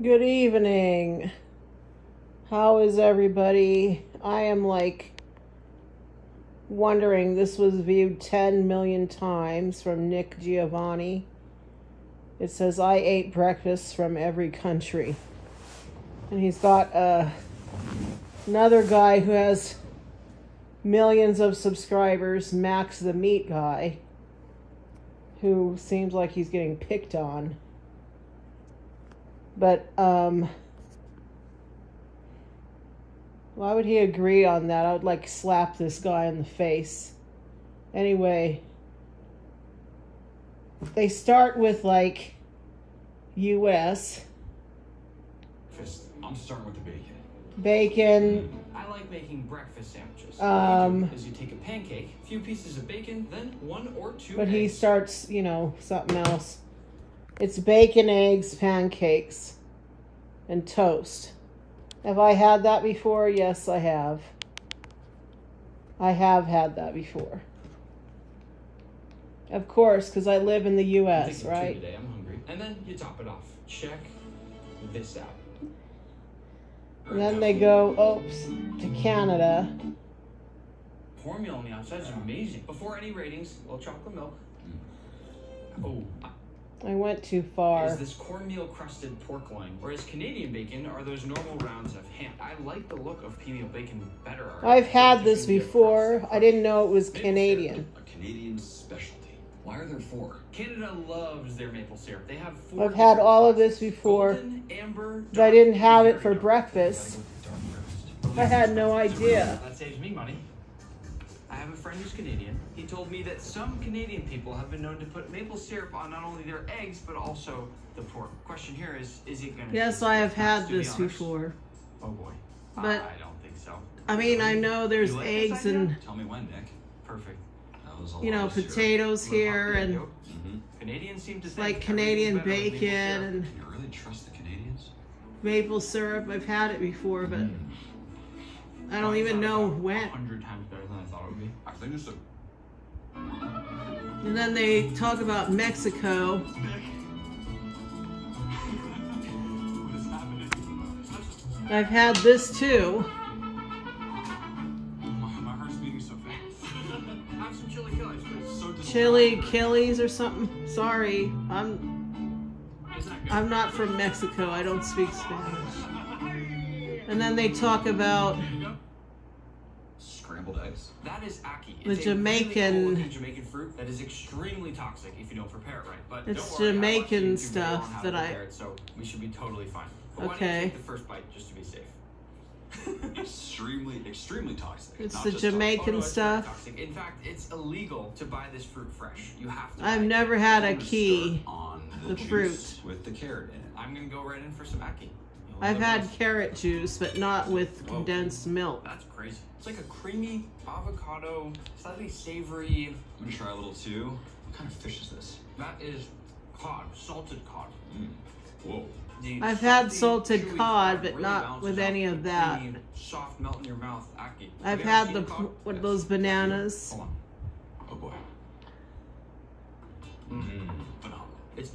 Good evening. How is everybody? I am wondering, this was viewed 10 million times from Nick Giovanni. It says, I ate breakfast from every country. And he's got another guy who has millions of subscribers, Max the Meat Guy, who seems like he's getting picked on. But, why would he agree on that? I would slap this guy in the face. Anyway, they start with US. I'm starting with the bacon. Bacon. I like making breakfast sandwiches. What you do is you take a pancake, a few pieces of bacon, then 1 or 2 But eggs. he starts, something else. It's bacon, eggs, pancakes, and toast. Have I had that before? Yes, I have. I have had that before. Of course, because I live in the U.S., right? Today, I'm hungry. And then you top it off. Check this out. And then they go, to Canada. Cornmeal on the outside is amazing. Before any ratings, a little chocolate milk. Oh. I went too far. Is this cornmeal crusted pork loin, whereas Canadian bacon are those normal rounds of ham. I like the look of P-meal bacon better. I've had this before. I didn't know it was Canadian. A Canadian specialty. Why are there 4? Canada loves their maple syrup. They have 4. I've had all of this before, golden, amber, but I didn't have it for breakfast. I had no idea. That saves me money. I have a friend who's Canadian. He told me that some Canadian people have been known to put maple syrup on not only their eggs, but also the pork. Question here is it going to... Yes, I have had this before. Oh boy. But I don't think so. I mean, I know there's eggs and, Tell me when, Nick. Perfect. That was a lot of syrup. potatoes here and Canadians seem to it's think Canadian everything's better with bacon and Can you really trust the Canadians? maple syrup. I've had it before, but I don't even know when. 100 times better than I thought it would be. I think it's a... And then they talk about Mexico. What is happening? I've had this too. My heart's beating so fast. Have some chili killers, please. So Chili Achilles or something. Sorry, Isn't that good? I'm not from Mexico. I don't speak Spanish. And then they talk about Scrambled eggs. That is ackee. The It's a Jamaican- really cool Jamaican fruit that is extremely toxic if you don't prepare it right. But It's don't worry, I watched Jamaican a YouTube video stuff on how to that I- prepare it, so we should be totally fine. But why don't Okay. you take the first bite just to be safe? Extremely toxic. It's Not the just Jamaican Oh, no, it's very stuff. toxic. In fact, it's illegal to buy this fruit fresh. You have to. I've buy it. never had a I'm gonna key. start on the juice fruit. with the carrot in it. I'm gonna go right in for some ackee. I've had carrot juice, but not with Whoa. condensed milk. That's crazy. It's like a creamy avocado, slightly savory. I'm gonna try a little too. What kind of fish is this? That is cod, salted cod. Whoa. The I've had salty, salted chewy cod, but really not balances with out any the of that. creamy, soft melt in your mouth ackee. I've Have you ever had seen cod? with Yes. those bananas. Hold on. Oh boy. Phenomenal. It's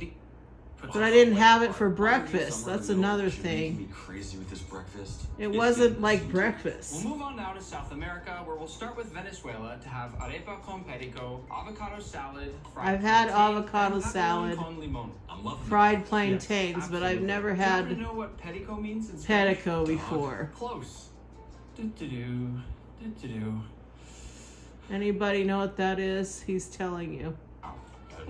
But I didn't have it for breakfast. That's another Should thing. make me crazy with this breakfast. It It's wasn't getting like easy. breakfast. We'll move on now to South America, where we'll start with Venezuela to have arepa con perico, avocado salad, fried I've had plantain, avocado and pepperoni salad. con limon. I'm loving Fried Yes, plantains, but I've absolutely. never Do you had ever know what perico means in Spanish? pedico before. Close. Do-do-do. Do-do-do. Anybody know what that is? He's telling you. Oh,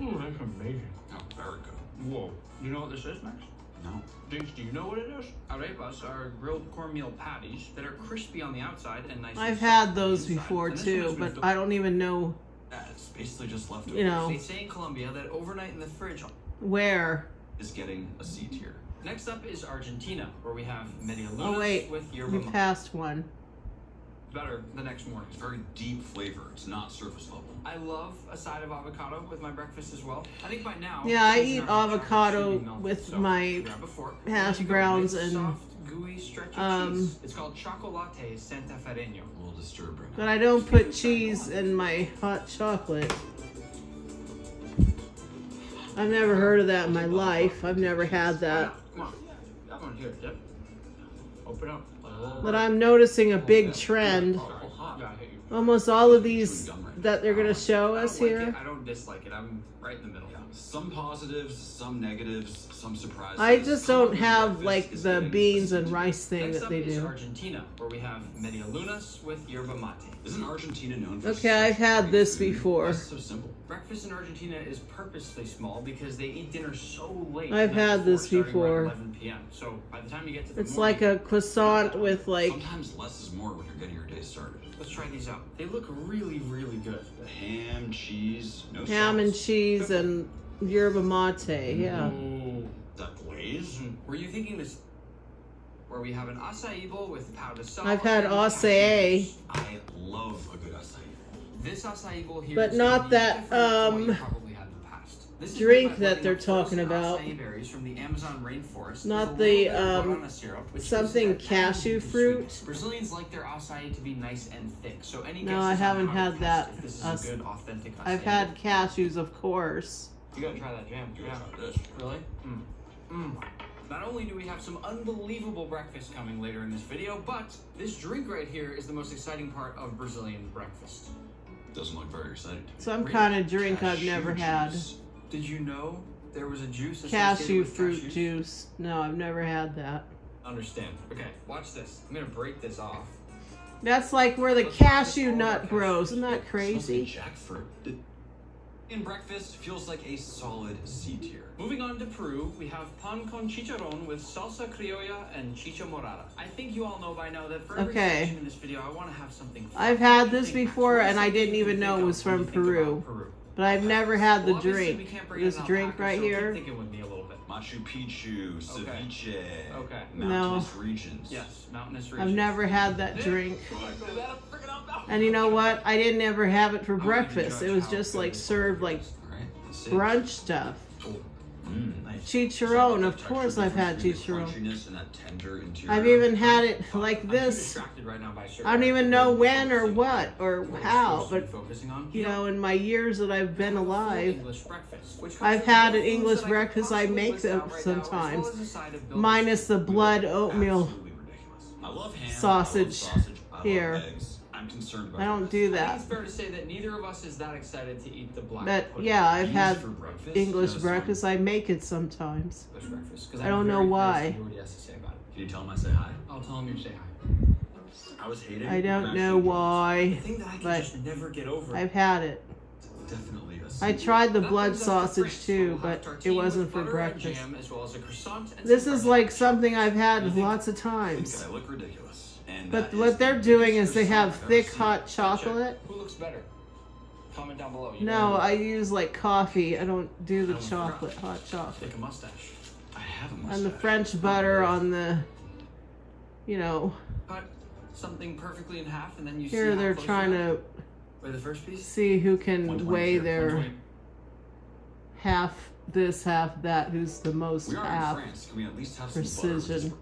that's amazing. Oh, very good. Whoa. You know what this is, Max? No. Jinx, do you know what it is? Arepas are grilled cornmeal patties that are crispy on the outside and nice. I've and had soft those inside. before And this one too, is but with I don't even know It's basically just leftovers. You know. They say in Colombia that overnight in the fridge. where. Is getting a C tier. Next up is Argentina, where we have media Oh lunas wait, with yerba we mate. passed one. Better the next morning. It's very deep flavor. It's not surface level. I love a side of avocado with my breakfast as well. I think by now. Yeah, I cheese eat and avocado avocado should be melted. with So, my grab a fork. hash There you go. browns Nice, and, soft, gooey, stretchy cheese. It's called chocolate santafereño. A little disturbed right now. But I don't put cheese in my hot chocolate. I've never heard of that in my life. I've never had that. Come on. that one here. Yep. Open up. Oh. But I'm noticing a big trend. Oh, hot. Yeah, I hate you. Almost all of these that they're going to show I us don't like here. it. I don't dislike it. I'm right in the middle. Some positives, some negatives, some surprises. I just don't have Breakfast like is the getting beans and the rice thing Next that up they is do. Argentina, where we have media lunas with yerba mate. Isn't Argentina known for Okay, I've had great this food? before. Why is it so simple? Breakfast in Argentina is purposely small because they eat dinner so late. I've the night had this starting before. around 11 p.m. So by the time you get to the It's morning, like a croissant with like Sometimes less is more when you're getting your day started. let's try these out. They look really, really good. Ham, cheese, no ham and sauce. cheese and yerba mate. Yeah. Ooh. That glaze? Were you thinking this? Where we have an acai bowl with powder salt. I've had and acai. cashew nuts. I love a good acai. This acai bowl here But is gonna not be that, different from what you um, probably had in the past. This is drink made by that blending they're up frozen talking about. acai berries from the Amazon rainforest Not with a the, little bit of guarana syrup, which gives it something that cashew tangy fruit. sweetness. Brazilians like their acai to be nice and thick, so any No, guesses I on haven't how to had test that. if this is a good, authentic acai I've had cashews, of course. You gotta try that jam. Yeah. This. Really? Not only do we have some unbelievable breakfast coming later in this video, but this drink right here is the most exciting part of Brazilian breakfast. Doesn't look very exciting. Some kind of drink I've Cashew never had. juice. Did you know there was a juice associated Cashew with fruit cashews? juice. No, I've never had that. Understand. Okay, watch this. I'm gonna break this off. That's like where the cashew nut grows. Isn't that Smells like crazy? jackfruit. In breakfast feels like a solid C tier. Moving on to Peru, we have pan con chicharrón with salsa criolla and chicha morada. I think you all know by now that for every Okay. section in this video, I want to have something fun. I've had What this do you think, before Max? and I What didn't do you even know think it of was when you from think Peru. about Peru? But I've never had the Well, obviously, we drink. can't bring This in drink alpaca, right so keep here. thinking with me a little bit. Machu Picchu, ceviche, Okay. mountainous regions. Yes, mountainous I've regions. never had that drink. Is that a freaking alpaca? And you know what? I didn't ever have it for I'm gonna breakfast. judge It was how just good like this served one like is. All right, that's it. brunch stuff. Nice. Chicharron, of Texture course I've had difference between the chicharron. crunchiness and that tender interior. I've even had it like I'm too this. distracted right now by sugar. I don't even know when or Focusing what on or what we're how, supposed to be but focusing on. you know, in my years that I've been Have a full alive, English breakfast, which comes I've with had more an foods English that I could breakfast. I possibly make list them out right now, as sometimes, well as a side of building minus the blood oatmeal Absolutely ridiculous. I love ham. sausage I love sausage. I here. love eggs. I'm concerned about I don't the do I that. think it's fair to say that neither of us is that excited to eat the black But pudding. yeah, I've Beans had for breakfast? English No, breakfast. I make it sometimes. English breakfast, 'cause I I'm don't know very curious why. to hear what he has to say about it. Can you tell him I say hi? I'll tell him you say hi. I was hating. I don't mashed know potatoes. The why. thing that I can But just never get over. I've had it. Definitely a I C. tried the That blood brings us to sausage French, too, where we'll have but it tartine wasn't with for butter and breakfast. jam, as well as a croissant and This some is fresh like fish. something I've had You think- lots of I times. think I look ridiculous. And But that is what they're the doing biggest is they have croissant I've ever thick seen. hot Check. chocolate. Who looks better? Comment down below. You No, know, I use like coffee. I don't do the I don't chocolate, know. hot chocolate. Take a mustache. I have a mustache. And the French butter on the, you know, Cut something perfectly in half, and then you see here how they're close trying you are. to Wait, the first piece. see who can 120 weigh here, their 120. half this, half that, who's the most We are in half France. Can we at least have some butter with precision. this?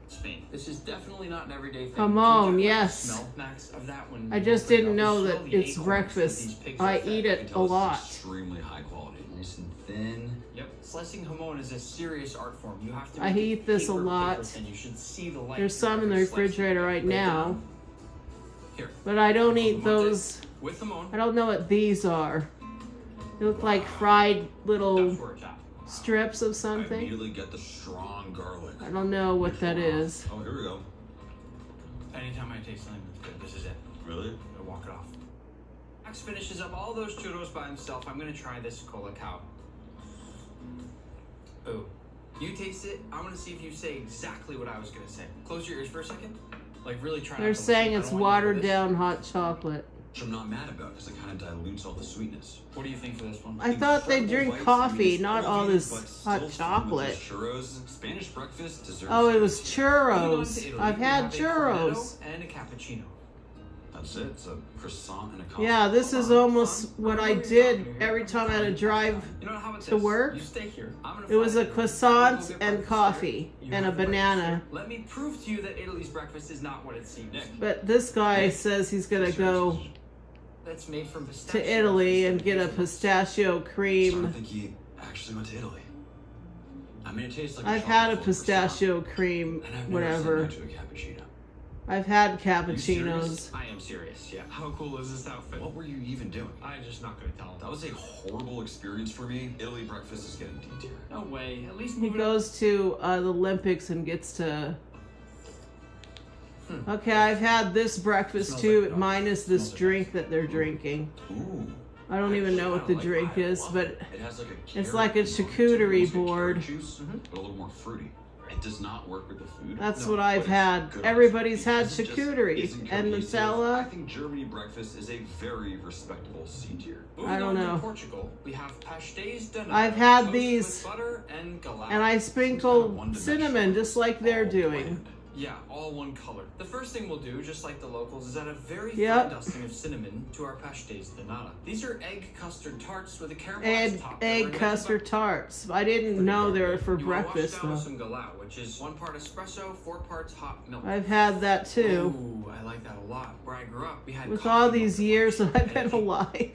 Spain. This is definitely not an everyday thing. Come Can you on, get, like, yes. the smell, Max, of that when I you just open it didn't up? know You that smell the it's acorns that breakfast. these pigs I are fed. eat You can it a tell it's lot. extremely high quality. Nice and thin. Yep. Slicing hamon is a serious art form. You have to. I make it eat this a paper, lot. and you should see the light. There's some in the before you slice it. refrigerator right Lay it now, down. Here. but I don't eat Hamon those. with hamon. I don't know what these are. They look like fried little That's where it's at. strips of I something. immediately get the strong garlic. I don't know what that is. Oh, here we go. Anytime I taste something that's good, this is it. Really? I walk it off. Max finishes up all those churros by himself. I'm gonna try this cola cow. Ooh. You taste it. I'm gonna see if you say exactly what I was gonna say. Close your ears for a second. Like really try. They're not to saying listen. it's I don't want you to hear watered this. down hot chocolate. Which I'm not mad about because it kind of dilutes all the sweetness. What do you think for this one? I thought they Incredible drink bites, coffee, it's not all elevated, this but still hot filled with chocolate. those Churros, Spanish breakfast, dessert. Oh, it was Moving on to churros. Italy, I've we had have a churros. cornetto and a cappuccino. That's it. It's a croissant and a coffee. Yeah, this is almost what I What are you did talking here? every time I had to drive. You know how about To this? work? You stay here. I'm gonna It was find a it. croissant Go get and breakfast coffee here. You and have a the breakfast banana. here. Let me prove to you that Italy's breakfast is not what it seems. Nick. But this guy says he's gonna go That's made from pistachio. to Italy and get a pistachio So I cream. don't think he actually went to Italy. I mean, it tastes like I've had a chocolate croissant, pistachio cream, and I've never whatever. said no to a cappuccino. I've had You cappuccinos. serious? I am serious, yeah. How cool is this outfit? What were you even doing? I'm just not gonna tell him. That was a horrible experience for me. Italy breakfast is getting D tier. No way. At least He move it up. goes to the Olympics and gets to. Okay, I've had this breakfast Smells too, like dog. minus this Smells like drink that they're drinking. Ooh. I don't even know what the I drink I is, love but it. It has like a it's carrot like a component, charcuterie almost like board. carrot juice, but a little more fruity. It does not work with the food. That's No, what but I've it's had. good Everybody's had because it just charcuterie isn't and cohesive. I Nutella. think Germany breakfast is a very respectable C tier. Moving I don't on know. to Portugal, we have pastéis de nata. I've had toast these, with butter and galão. And I sprinkle cinnamon just like they're doing. Yeah, all one color. The first thing we'll do, just like the locals, is add a very Yep. fine dusting of cinnamon to our pastéis de nata. These are egg custard tarts with a caramelized Egg, top. that we're egg gonna custard tarts. I didn't know they were for You wanna breakfast wash down with though. some galão, which is 1 part espresso, 4 parts hot milk. I've had that too. Ooh, I like that a lot. Where I grew up, we had With coffee all milk these for years lunch. that I've been alive.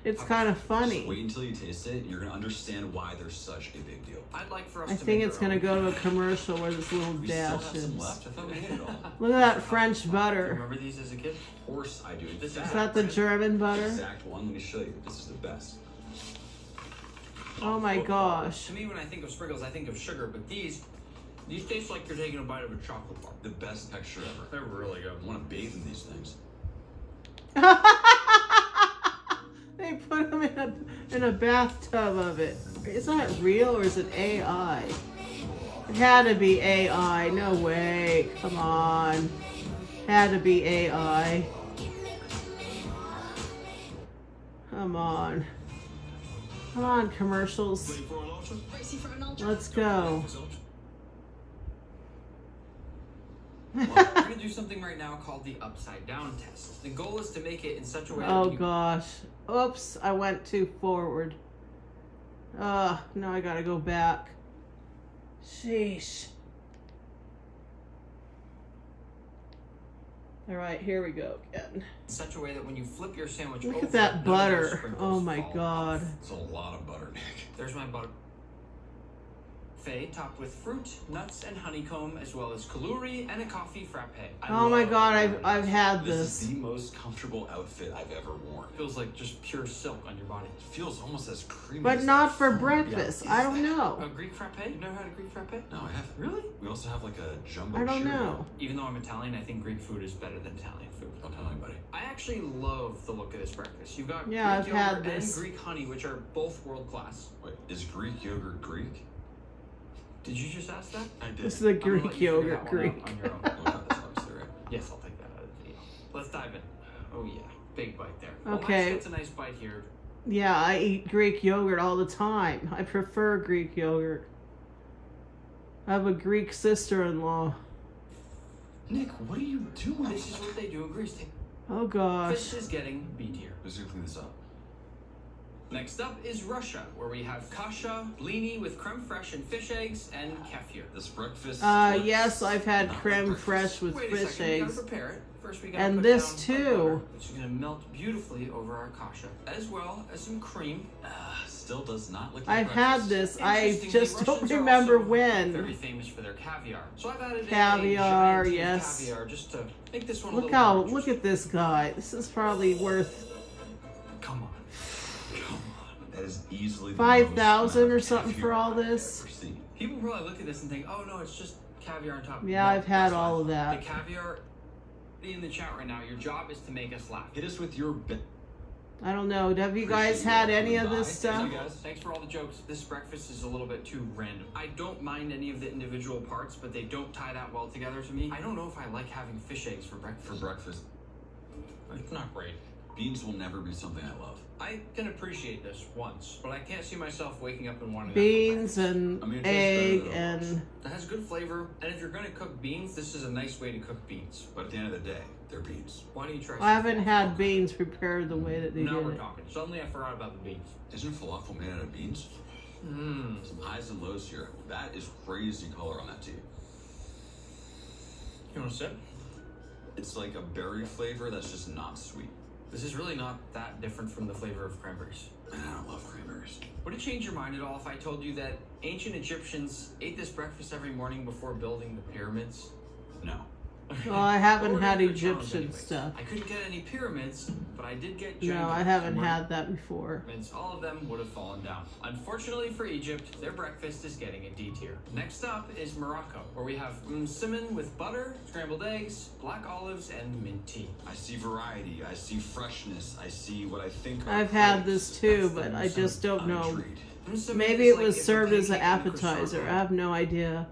It's kind of Just funny. wait until you taste it. You're gonna understand why they're such a big deal. I'd like for us I to think make it's our gonna own. go to a commercial where this little We still dash have is. some left. I thought we ate it all. Look at that French Do you butter. remember these as a kid? Of course I do. This Is that the German butter? exact one. Let me show you. This is the best. Oh my gosh. To me, when I think of sprinkles, I think of sugar, but these taste like you're taking a bite of a chocolate bar. The best texture ever. They're really good. I want to bathe in these things. They put them in a bathtub of it. Is that real or is it AI? It had to be AI. No way. Come on. Had to be AI. Come on. Come on, commercials. Let's go. We're gonna do something right now called the upside down test. The goal is to make it in such a way Oh that you gosh. Oops, I went too forward. Now I gotta go back. Sheesh. Alright, here we go again. in such a way that when you flip your sandwich Look over, at that none of those butter. sprinkles Oh my fall god. off. It's a lot of butter, Nick. There's my butter. Buffet topped with fruit, nuts, and honeycomb, as well as kaluri and a coffee frappe. Oh my god, I've had This this. is the most comfortable outfit I've ever worn. Feels like just pure silk on your body. It feels almost as creamy. But as not that for foam. breakfast. Yeah. I don't A know. Greek frappe? You've never had a Greek frappe? No, I haven't. Really? We also have like a jumbo. I don't Cheerio. know. Even though I'm Italian, I think Greek food is better than Italian food. Don't tell anybody. I actually love the look of this breakfast. You've got Yeah, Greek I've had yogurt this. and Greek honey, which are both world class. Wait, is Greek yogurt Greek? Did you just ask that? I did. This is a I'm gonna Greek let you figure yogurt that one out Greek. on your own. Oh, that's obviously right. Yes, I'll take that out of the video. Let's dive in. Oh yeah, big bite there. Okay. Well, that's a nice bite here. Yeah, I eat Greek yogurt all the time. I prefer Greek yogurt. I have a Greek sister-in-law. Nick, what are you doing? This is what they do in Greece. Oh gosh. Fish is getting B tier. Who's gonna clean this up? Next up is Russia, where we have kasha, blini with creme fraiche and fish eggs, and kefir. This breakfast. Yes, I've had Not creme breakfast. fraiche with Wait a fish second, we eggs. gotta prepare it. First, we gotta And put this down too. our butter, which is gonna melt beautifully over our kasha, as well as some cream. Still does not look like I've had breakfast. this. I Interestingly, just don't Russians are remember also when. Very famous for their caviar. So I've added Caviar, a giant yes. caviar just to make this one a Look little how, more look interesting. at this guy. This is probably worth Come on. Come on. That is easily the 5,000 most or amount of something for caviar all I've this. ever seen. People probably look at this and think, oh no, it's just caviar on top. Yeah, No, I've had that's all not. of that. The caviar in the chat right now, your job is to make us laugh. Hit us with your I don't know. Have you guys Appreciate had you any of coming this by. stuff? Thank you guys. Thanks for all the jokes. This breakfast is a little bit too random. I don't mind any of the individual parts, but they don't tie that well together to me. I don't know if I like having fish eggs for breakfast. For breakfast. It's not great. Beans will never be something I love. I can appreciate this once, but I can't see myself waking up and wanting Beans that and I mean, it tastes egg better than and It has good flavor, and if you're gonna cook beans, this is a nice way to cook beans. But at the end of the day, they're beans. Why don't you try? I some haven't falafel? had beans prepared the way that they Now did we're it. talking. Suddenly I forgot about the beans. Isn't falafel made out of beans? Mmm. Some highs and lows here. That is crazy color on that tea. You want to sip? It's like a berry flavor that's just not sweet. This is really not that different from the flavor of cranberries. I don't love cranberries. Would it change your mind at all if I told you that ancient Egyptians ate this breakfast every morning before building the pyramids? No. Well, I haven't But we're had ready for a challenge Egyptian anyways. stuff. I couldn't get any pyramids, but I did get No, I giant haven't pyramids. had that before. All of them would have fallen down. Unfortunately for Egypt, their breakfast is getting a D tier. Next up is Morocco, where we have simon with butter, scrambled eggs, black olives, and mint tea. I see variety. I see freshness. I see what I think. I've had this too, but I just don't know. Intrigued. Maybe it was served as an appetizer. I have no idea.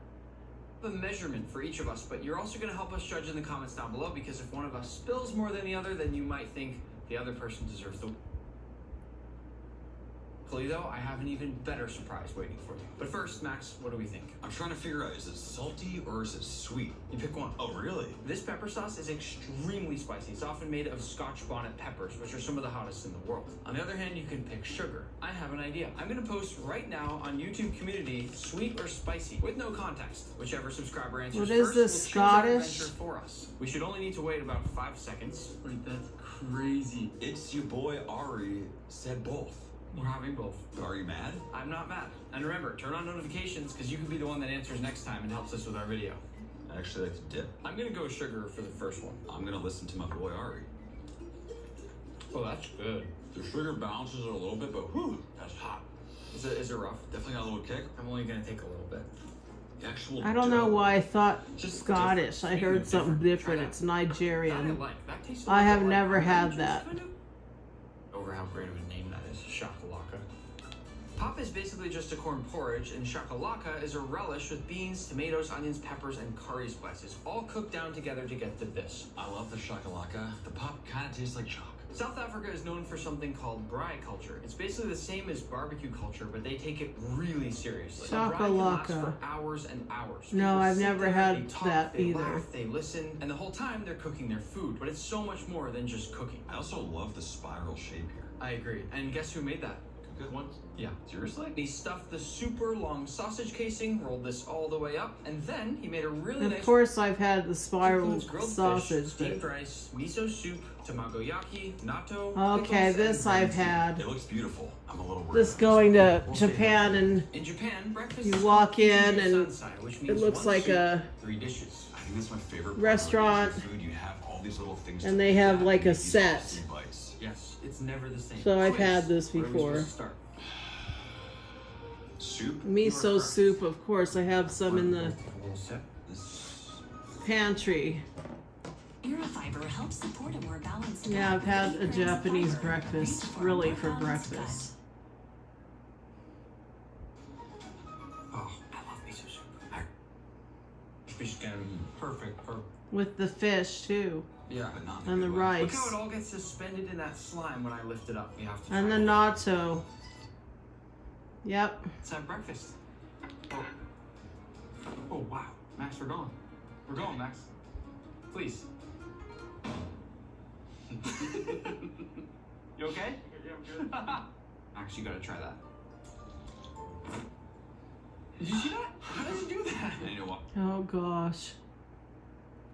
A measurement for each of us, but you're also going to help us judge in the comments down below, because if one of us spills more than the other, then you might think the other person deserves the... Luckily though, I have an even better surprise waiting for you. But first, Max, what do we think? I'm trying to figure out, is it salty or is it sweet? You pick one. Oh, really? This pepper sauce is extremely spicy. It's often made of Scotch bonnet peppers, which are some of the hottest in the world. On the other hand, you can pick sugar. I have an idea. I'm gonna post right now on YouTube community, sweet or spicy, with no context. Whichever subscriber answers What is first this, will choose our Scottish? adventure for us. We should only need to wait about 5 seconds. Wait, that's crazy. It's your boy Ari said both. We're having both. Are you mad? I'm not mad. And remember, turn on notifications, because you can be the one that answers next time and helps us with our video. I actually like to dip. I'm gonna go sugar for the first one. I'm gonna listen to my boy Ari. Oh, that's good. The sugar balances it a little bit, but whew, that's hot. Is it rough? Definitely got a little kick. I'm only gonna take a little bit. The actual I don't know dough. why I thought Just Scottish. I heard something different. It's That I Nigerian. like. That tastes a I little have bit never like had orange juice, that. kind of. Over how great of a name that is, shakalaka. Pop is basically just a corn porridge, and shakalaka is a relish with beans, tomatoes, onions, peppers, and curry spices, all cooked down together to get to this. I love the shakalaka. The pop kind of tastes like chalk. South Africa is known for something called braai culture. It's basically the same as barbecue culture, but they take it really seriously. The braai can last Shakalaka. for hours and hours. No, People I've sit never there, had they talk, that they either. laugh, they listen, and the whole time they're cooking their food. But it's so much more than just cooking. I also love the spiral shape here. I agree. And guess who made that? Good ones? Yeah. Seriously? He stuffed the super long sausage casing, rolled this all the way up, and then he made a really Of nice... course, I've had the It spiral includes grilled sausage, fish, steamed but rice, miso soup, tamagoyaki, natto. okay, pickles, this and I've green tea. had. It looks beautiful. I'm a little worried. This going to Japan, and In Japan, breakfast you is walk called in Kiji and Sansai, which it means looks one like soup, a 3 dishes. I think that's my favorite part restaurant, of Asian food. You have all these little things and to they look have at like and a make these set. awesome bites. Yes, it's never the same. So I've Quiz. had this Where are we before. supposed to start? Soup? Miso soup, of course. I have some in the A little sip. This... pantry. Fiber helps support a more balanced Yeah, I've had a 8 grams of Japanese fiber, breakfast, great for a really, more for balanced gut. breakfast. Oh, I love miso soup. Fish can perfect for... With the fish, too. Yeah. But not in a And the good way. Look how it rice. all gets suspended in that slime when I lift it up. You have to try And the it. natto. Yep. Let's have breakfast. Oh. Oh, wow. Max, we're going. We're going, Max. Please. You okay? Yeah, I'm good. Max, you gotta try that. Did you see that? How did you do that? And you know what? Oh, gosh.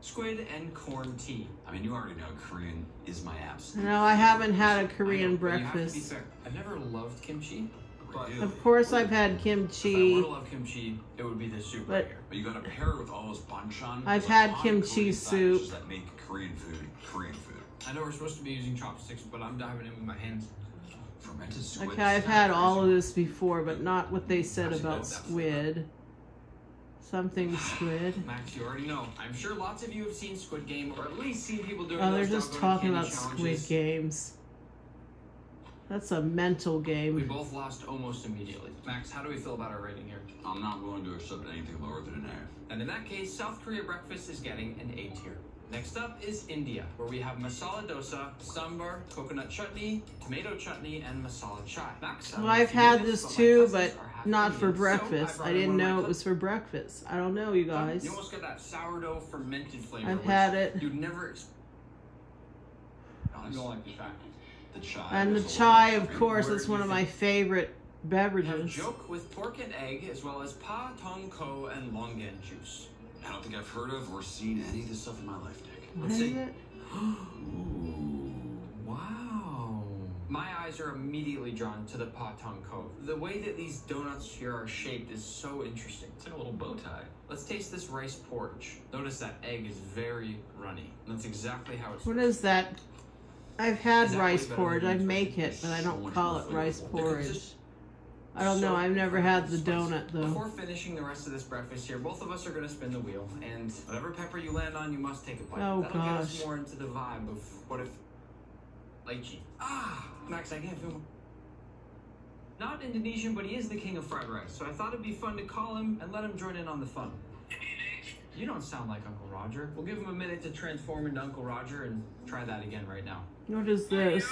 Squid and corn tea. I mean, you already know Korean is my absolute. No, I haven't had a Korean I know, but you have to be breakfast. fair. I've never loved kimchi, but Really? Of course, I've had if I kimchi. were to love kimchi, it would be this soup But- right here. But you gotta pair it with all those banchan. I've those had iconic kimchi Korean soup. dishes that make Korean food Korean food. I know we're supposed to be using chopsticks, but I'm diving in with my hands. Fermented squid. Okay, I've had all of this before, but not what they said about squid. Something squid. Max, you already know. I'm sure lots of you have seen Squid Game, or at least seen people doing Oh, they're those just doggone talking candy about Squid challenges. Games. That's a mental We game. both lost almost immediately. Max, how do we feel about our rating here? I'm not willing to accept anything lower than an A. And in that case, South Korea breakfast is getting an A tier. Next up is India, where we have masala dosa, sambar, coconut chutney, tomato chutney, and masala chai. Max, I don't Well, know I've if you knew had this, this my too, cousins but are half not for Indian, so breakfast. brought I in didn't one of my know it cousins. was for breakfast. I don't know, you guys. You almost got that sourdough fermented flavor. I've which had it. You'd never. I don't like the chai. The chai. And the was a chai, little of extreme. course, Where is do one you of my think? favorite We have beverages. joke with pork and egg, as well as pa tong ko and longan juice. I don't think I've heard of or seen any of this stuff in my life, Nick. What Let's is see. it? Ooh, wow. My eyes are immediately drawn to the Patong Cove. The way that these donuts here are shaped is so interesting. It's like a little bow tie. Let's taste this rice porridge. Notice that egg is very runny. That's exactly how it's. What is that? I've had Is that rice way better porridge. than I the make turkey? it, but I So don't much call more it rice flavorful. porridge. I don't know. I've never had the donut though. Before finishing the rest of this breakfast here, both of us are going to spin the wheel, and whatever pepper you land on, you must take a bite. Oh, That'll get us gosh. more into the vibe of what if lychee. Max, I can't feel him. Not Indonesian, but he is the king of fried rice, so I thought it'd be fun to call him and let him join in on the fun. You don't sound like Uncle Roger. We'll give him a minute to transform into Uncle Roger and try that again right now. What is this?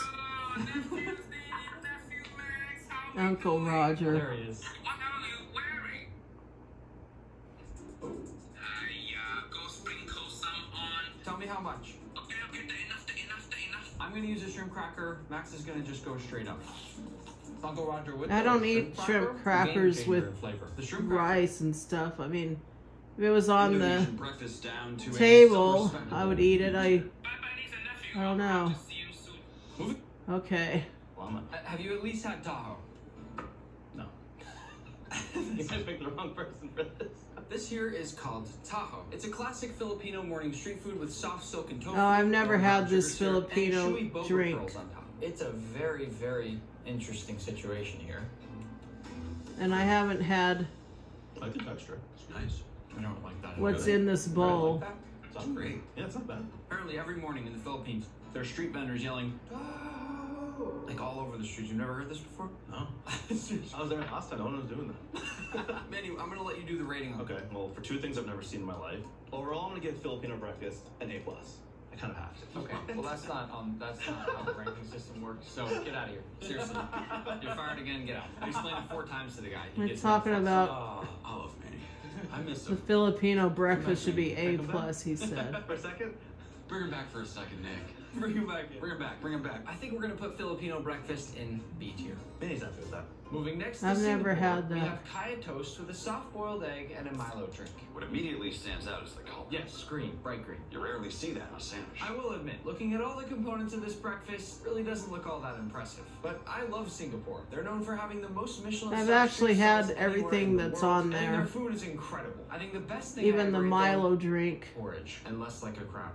Uncle Roger. There he is. What are you wearing? Go sprinkle some on. Tell me how much. Okay, enough. I'm gonna use a shrimp cracker. Max is gonna just go straight up. Uncle Roger with I the don't eat shrimp crackers game changer with in flavor. The shrimp cracker. rice and stuff. I mean, if it was on the Indonesian breakfast down to a table, so I would eat it. Bye, niece and nephew. I don't know. I'll see you soon. Moving. Okay. Well, I'm not. Have you at least had Tahoe? No. You guys picked the wrong person for this. This here is called Tahoe. It's a classic Filipino morning street food with soft silken tofu. Oh, I've never warm had brown this sugar syrup, and Filipino chewy boba drink. pearls on top. It's a very, very interesting situation here. And I haven't had I like the texture. It's nice. I don't like that. what's Really? in this You bowl. like that? Sounds great. Yeah, it's not bad. Apparently every morning in the Philippines, there are street vendors yelling, "Tahoe!" like all over the streets. You've never heard this before? No. I was there last time. No one was doing that. Manny, I'm gonna let you do the rating on Okay, well, for two things I've never seen in my life, overall, I'm gonna give Filipino breakfast an A+. I kind of have to. Okay, well that's not how the ranking system works. So get out of here. Seriously, you're fired again. Get out. I explained it 4 times to the guy. He We're gets talking no fuss. about Olive Manny. I miss the him. Filipino breakfast should be A+, he said. For a second? Bring him back for a second, Nick. Bring him back in. Bring him back. Bring him back. I think we're gonna put Filipino breakfast in B tier. Manny's happy with that. Moving next to I've never Singapore, had we that. have kaya toast with a soft-boiled egg and a Milo drink. What immediately stands out is the color. Yes, green, bright green. You rarely see that on a sandwich. I will admit, looking at all the components of this breakfast really doesn't look all that impressive. But I love Singapore. They're known for having the most Michelin I've star actually street had stars anywhere everything in the that's world, on and there. their food is incredible. I think the best thing Even I the ever ate Milo drink. there- porridge and less like a crab.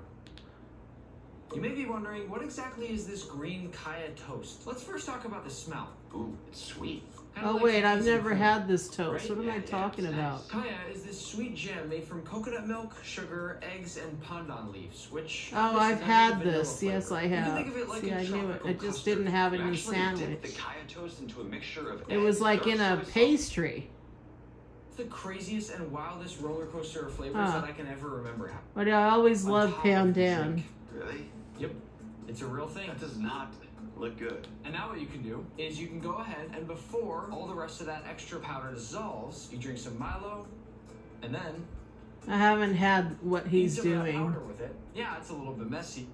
You may be wondering, what exactly is this green kaya toast? Let's first talk about the smell. Ooh, it's sweet. Kinda Oh like wait, I've easy never cream. had this toast. Right? What am Yeah, I yeah, talking it's about? Kaya is this sweet jam made from coconut milk, sugar, eggs, and pandan leaves, which... Oh, this I've is had vanilla this. flavor. Yes, I You can have. think of it like See, a I knew it. tropical I just custard. didn't have it You in the actually dip sandwich. the kaya toast into a mixture of It was eggs, like in dark a soy sauce. pastry. It's the craziest and wildest roller coaster of flavors Huh. that I can ever remember having. But I always On loved top of the pandan. drink. Really? Yep, it's a real thing. That does not look good. And now what you can do is you can go ahead and before all the rest of that extra powder dissolves, you drink some Milo, and then I haven't had what he's eat some of that doing. powder with it. Yeah, it's a little bit messy.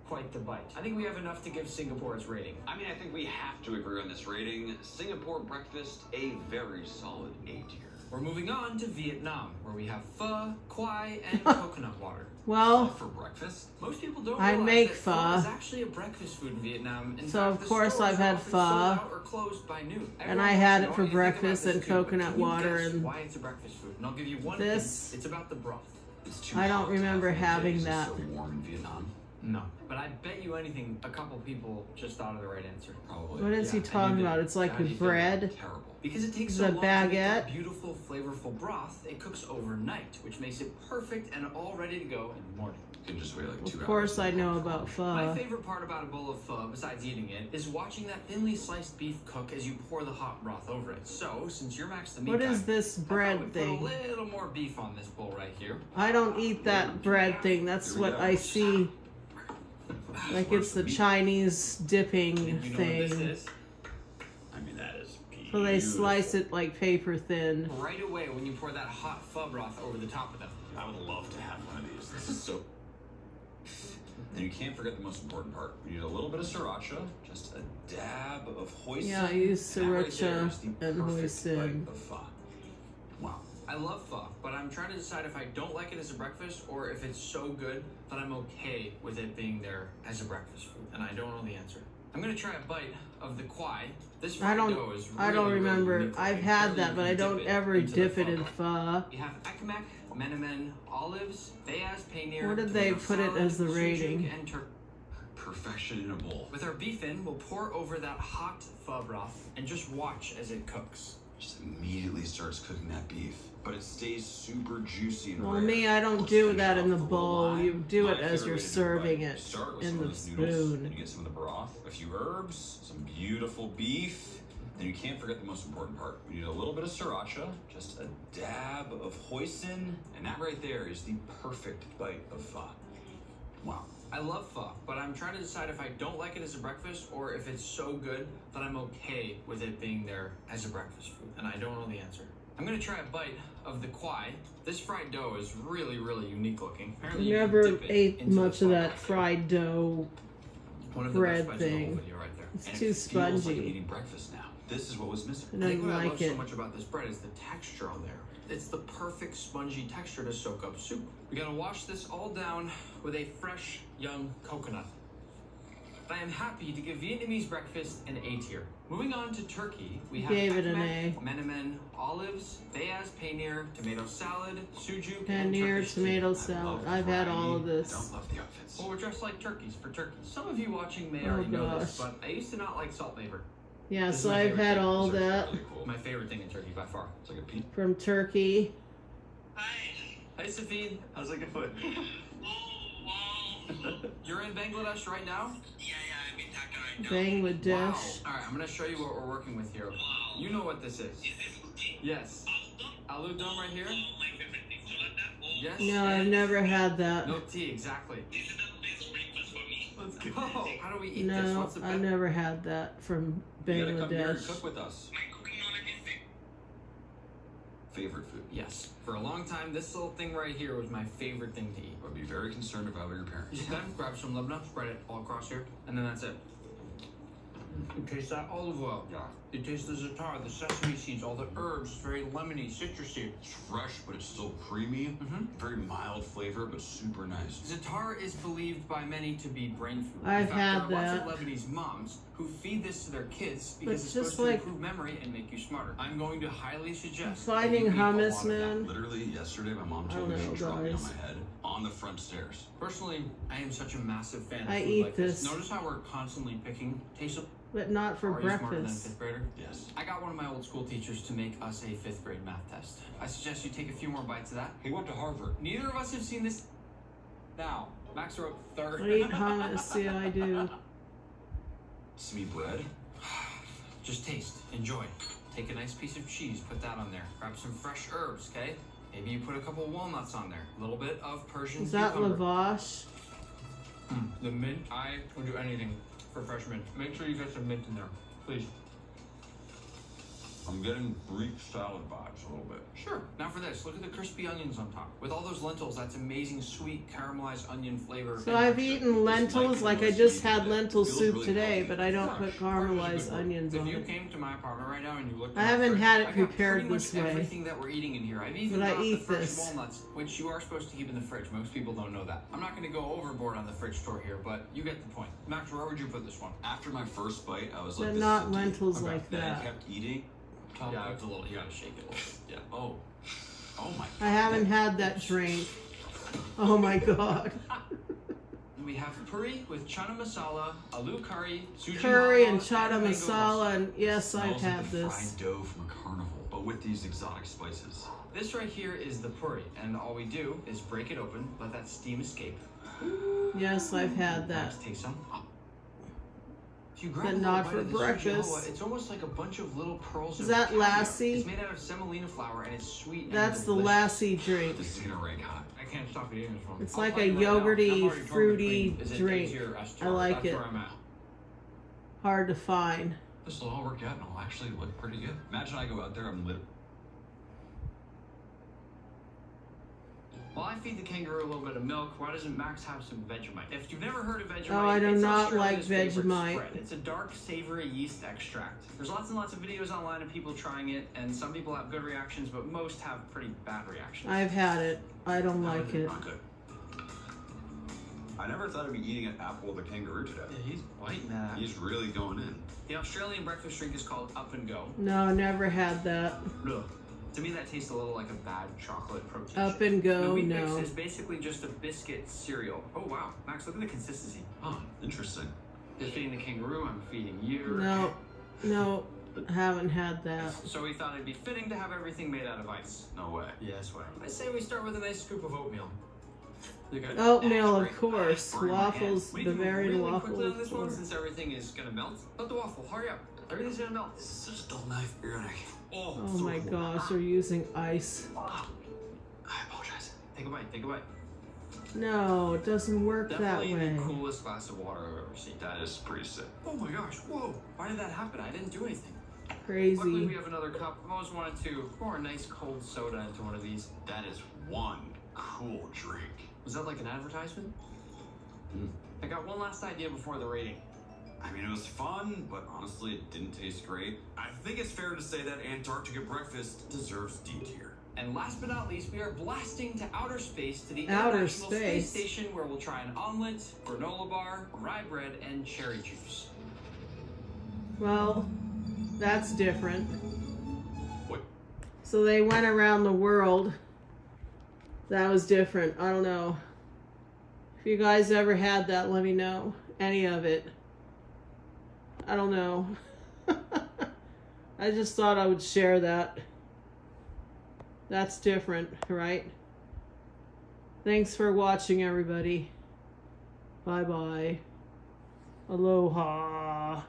Quite the bite. I think we have enough to give Singapore its rating. I mean, I think we have to agree on this rating. Singapore breakfast, a very solid A tier. We're moving on to Vietnam, where we have pho, quai, and coconut water. Well, For breakfast? Most people don't I realize make that pho. is actually a breakfast food in Vietnam. In So, fact, of the course, stores I've are had often pho. sold out or closed by noon. And Everyone I wants had to it know for what you think about breakfast this and too. coconut Can you water guess and why it's a breakfast food? And I'll give you one this. hint. It's about the broth. It's too I don't hot to remember have having pancakes. that. It's so warm in Vietnam. No. But I bet you anything, a couple people just thought of the right answer. Probably. What is he Yeah, and talking you did. about? It's like How do with you feel about bread. it? Terrible. Because it takes The so long to make that baguette. beautiful, flavorful broth, it cooks overnight, which makes it perfect and all ready to go in the morning. You can just wait like 2 hours. Of course, I know about My pho. favorite part about a bowl of pho, besides eating it, is watching that thinly sliced beef cook as you pour the hot broth over it. So, since you're Max the meat What guy, is this I thought bread we'd thing? Put a little more beef on this bowl right here. I don't eat that bread thing. That's Here we what go. I see. Like it's the Chinese dipping You know what this thing. is? I mean, that is So they beautiful. slice it like paper thin. Right away when you pour that hot pho broth over the top of them. I would love to have one of these. This is so. And you can't forget the most important part. We need a little bit of sriracha, just a dab of hoisin. Yeah, I use and that right there sriracha is the and perfect hoisin. bite of pho. Wow. I love pho, but I'm trying to decide if I don't like it as a breakfast or if it's so good that I'm okay with it being there as a breakfast food. And I don't know the answer. I'm gonna try a bite of the kwai. This I fried dough don't. is I don't really, really remember. unique. I've You had barely that, but even I don't dip it ever into the dip it pho in broth. pho. You have akamak, menemen, olives, beyaz peynir. Where did they tomato put it salad, as the sucuk, rating? and Perfection in a bowl. with our beef in, we'll pour over that hot pho broth and just watch as it cooks. Just immediately starts cooking that beef, but it stays super juicy and Well, rare. me, I don't Let's do finish that off in the with a bowl. little lime. You do My it as favorite you're way to do serving right. it Start with in some the of those noodles, spoon. and you get some of the broth, a few herbs, some beautiful beef, and you can't forget the most important part. We need a little bit of sriracha, just a dab of hoisin, and that right there is the perfect bite of pho. Wow. I love pho, but I'm trying to decide if I don't like it as a breakfast or if it's so good that I'm okay with it being there as a breakfast food, and I don't know the answer. I'm gonna try a bite of the kwai. This fried dough is really, really unique looking. I Apparently you can never dip it ate into the much pho of that broth. fried dough. One of the bread best bites of the whole thing. video right there. It's And too it feels like I'm spongy. eating breakfast now. This is what was missing. I I think don't what I like love so it. much about this bread is the texture on there. It's the perfect spongy texture to soak up soup. We gotta wash this all down with a fresh, young coconut. I am happy to give Vietnamese breakfast an A tier. Moving on to Turkey, we have Gave it an ekmek, A. menemen, olives, beyaz peynir, tomato salad, sucuk, and Paneer, Turkish tea. tomato I salad. love the I've had all of variety. this. I don't love the outfits. Well, we're dressed like turkeys for turkey. Some of you watching may Oh, already know this, gosh. but I used to not like salt flavor. Yeah, This is so my I've favorite had thing. all These are that really cool. My favorite thing in Turkey by far. It's like a pizza. from Turkey. Hi, Safid. How's it going? Oh, wow. You're in Bangladesh right now? Yeah, I'm in Dhaka right now. Bangladesh. Wow. All right, I'm gonna show you what we're working with here. Wow. You know what this is? Is this cookie? Yes. Aloo dum? Aloo dum right here? Oh, my favorite thing. So like that? Oh, Yes. No, I've and never had that. milk tea, exactly. this is the best breakfast for me. Let's go. How do we eat this? No, What's the I've best? never had that from You gotta come here and Bangladesh. cook with us. My cooking knowledge is sick. Favorite food. Yes. For a long time, this little thing right here was my favorite thing to eat. I would be very concerned if I were your parents. Just then, grab some labna, spread it all across here, and then that's it. You taste that olive oil. Yeah. You taste the za'atar, the sesame seeds, all the herbs, very lemony, citrusy. It's fresh, but it's still creamy. Mhm. Very mild flavor, but super nice. Za'atar is believed by many to be brain food. I've In fact, had there are that. lots of Lebanese moms who feed this to their kids because It's it's just supposed to like- improve memory and make you smarter. I'm going to highly suggest Finding that you eat a hummus, lot of that. man. Literally, yesterday, my mom I told don't me know, she dropped me on guys. my head on the front stairs. Personally, I am such a massive fan of I food eat like this. Notice how we're constantly picking taste of. But not for Are you smarter than a breakfast. 5th grader? Yes. I got one of my old school teachers to make us a 5th grade math test. I suggest you take a few more bites of that. He went to Harvard. Neither of us have seen this. Now, Max wrote third. I eat hummus. Yeah, I do. Sweet bread. Just taste, enjoy. Take a nice piece of cheese, put that on there. Grab some fresh herbs, okay? Maybe you put a couple walnuts on there. A little bit of Persian Is that cucumber. lavash? The mint, I would do anything for fresh mint. Make sure you get some mint in there, please. I'm getting Greek salad vibes a little bit. Sure. Now for this, look at the crispy onions on top. With all those lentils, that's amazing sweet caramelized onion flavor. So and I've texture. eaten lentils, like I just had lentil Feels soup really today, healthy. but I don't Yeah, put fresh is a caramelized good word. onions on If you it. came to my apartment right now and you looked I at my haven't fridge, had it I've got prepared pretty much this way. everything that we're eating in here. I've even But I got the eat fresh this. walnuts, which you are supposed to keep in the fridge. Most people don't know that. I'm not going to go overboard on the fridge tour here, but you get the point. Max, where would you put this one? After my first bite, I was like, But this not is a deal. lentils Okay. like Then I that. kept eating. Yeah, it's a little. You got to shake it a little. Yeah. Oh. Oh my. I haven't had that drink. Oh my god. We have puri with chana masala, aloo curry, suji Curry halwa, and chana mango masala, and yes, I've Smells had like the this. fried dough from a carnival, but with these exotic spices. This right here is the puri, and all we do is break it open, let that steam escape. Yes, I've had that. Max, take some. If you grab But a little not bite for of the suji breakfast. halwa, it's almost like a bunch of little pearls Is of that caviar. lassi? It's made out of semolina flour, and it's sweet. That's and the delicious. lassi drink. This is gonna rank high. I can't stop eating this one. It's I'll like tell a you right now, yogurty, I'm already torn fruity between, is it drink. A tier or S tier? I like That's it. where I'm at. Hard to find. This will all work out and it'll actually look pretty good. Imagine I go out there, I'm lit. While I feed the kangaroo a little bit of milk, why doesn't Max have some Vegemite? If you've never heard of Vegemite, Oh, I do it's not Australia's like favorite Vegemite. spread. It's a dark, savory yeast extract. There's lots and lots of videos online of people trying it, and some people have good reactions, but most have pretty bad reactions. I've had it. I don't How like is it. Not good. I never thought I'd be eating an apple with a kangaroo today. Yeah, he's biting that. He's really going in. The Australian breakfast drink is called Up and Go. No, never had that. Ugh. To me, that tastes a little like a bad chocolate protein Up shake. and Go, the Wheat no. Bix is basically just a biscuit cereal. Oh wow, Max, look at the consistency. Oh, interesting. You're feeding the kangaroo, I'm feeding you. No, haven't had that. So we thought it'd be fitting to have everything made out of ice. No way. Yes, way. I say we start with a nice scoop of oatmeal. Oatmeal, of course. Burn my hand. Waffles, We need to move Bavarian really waffle. quickly on this one Or- since everything is gonna melt. Let the waffle, hurry up. Everything's gonna melt. This is such a dull knife. You're gonna. Oh my gosh, they're using ice. I apologize. Take a bite, take a bite. No, it doesn't work Definitely that way. the coolest glass of water I've ever seen. That is pretty sick. Oh my gosh, whoa. Why did that happen? I didn't do anything. Luckily, Crazy. we have another cup. I've always wanted to pour a nice cold soda into one of these. That is one cool drink. Was that like an advertisement? I got one last idea before the rating. I mean, it was fun, but honestly, it didn't taste great. I think it's fair to say that Antarctica breakfast deserves D tier. And last but not least, we are blasting to outer space to the Outer International Space space. Station, where we'll try an omelet, granola bar, rye bread, and cherry juice. Well, that's different. What? So they went around the world. That was different. I don't know. If you guys ever had that, let me know. Any of it. I don't know. I just thought I would share that. That's different, right? Thanks for watching, everybody. Bye-bye. Aloha.